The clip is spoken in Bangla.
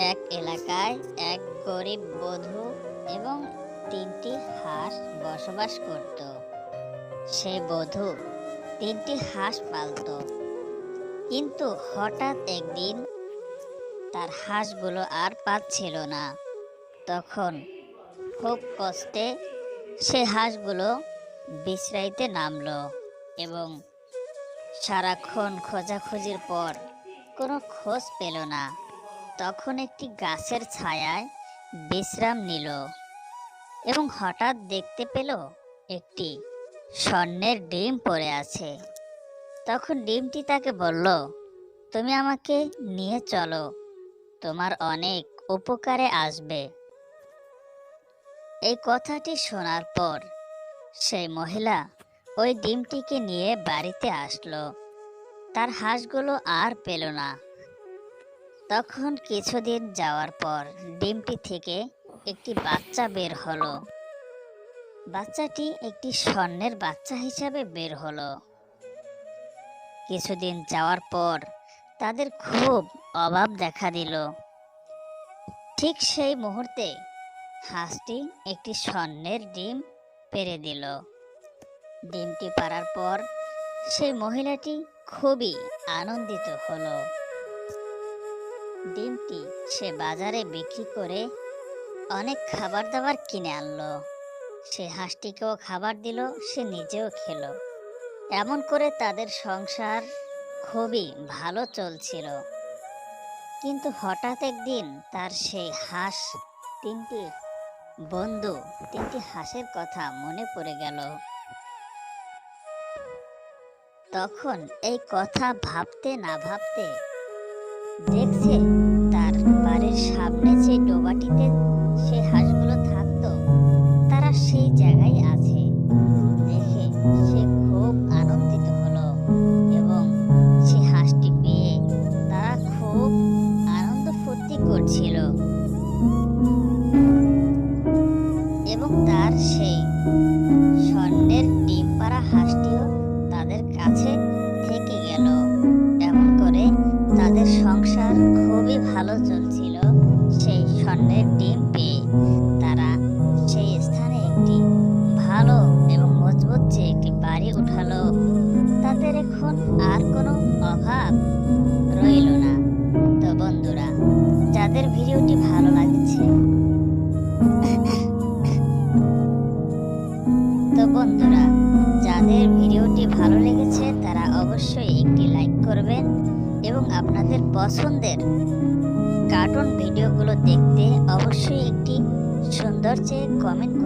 এক এলাকায় এক গরিব বধূ এবং ৩টি হাঁস বসবাস করত। সে বধূ ৩টি হাঁস পালত, কিন্তু হঠাৎ একদিন তার হাঁসগুলো আর পাচ্ছিল না। তখন খুব কষ্টে সে হাঁসগুলো বিশ্রাইতে নামলো এবং সারাক্ষণ খোঁজাখুঁজির পর কোনো খোঁজ পেল না। তখন একটি গাছের ছায়ায় বিশ্রাম নিল এবং হঠাৎ দেখতে পেল একটি স্বর্ণের ডিম পড়ে আছে। তখন ডিমটি তাকে বলল, তুমি আমাকে নিয়ে চলো, তোমার অনেক উপকারে আসবে। এই কথাটি শোনার পর সেই মহিলা ওই ডিমটিকে নিয়ে বাড়িতে আসলো। তার হাঁসগুলো আর পেল না। তখন কিছুদিন যাওয়ার পর ডিমটি থেকে একটি বাচ্চা বের হলো। বাচ্চাটি একটি স্বর্ণের বাচ্চা হিসাবে বের হলো। কিছুদিন যাওয়ার পর তাদের খুব অভাব দেখা দিল। ঠিক সেই মুহূর্তে হাঁসটি একটি স্বর্ণের ডিম পেড়ে দিল। ডিমটি পাড়ার পর সেই মহিলাটি খুবই আনন্দিত হলো। ডিমটি সে বাজারে বিক্রি করে অনেক খাবার দাবার কিনে আনলো। সে হাঁসটিকেও খাবার দিল, সে নিজেও খেলো। এমন করে তাদের সংসার খুবই ভালো চলছিল। কিন্তু হঠাৎ একদিন তার সেই হাঁস ৩টি হাঁসের কথা মনে পড়ে গেল। তখন এই কথা ভাবতে না ভাবতে দেখছে তার বাড়ির সামনে যে ডোবাটিতে সে হাঁসগুলো থাকতো, তারা সেই জায়গায় আছে। দেখে সে খুব আনন্দিত হলো এবং সে হাঁসটি পেয়ে তারা খুব আনন্দ ফুর্তি করছিল এবং তার সেই স্বর্ণের ডিম পাড়া হাঁসটিও তাদের কাছে থেকে গেল। এমন করে তাদের সংসার খুবই ভালো চলছিল। সেই স্বর্ণের ডিম পেয়ে তারা সেই স্থানে একটি ভালো এবং মজবুত যে একটি বাড়ি উঠালো। তাদের এখন আর কোনো অভাব রইল না। তো বন্ধুরা, যাদের ভিডিওটি ভালো লাগছে যাদের ভিডিওটি ভালো লেগেছে তারা অবশ্যই একটি লাইক করবেন এবং আপনাদের পছন্দের কার্টুন ভিডিওগুলো দেখতে অবশ্যই একটি সুন্দর চেয়ে কমেন্ট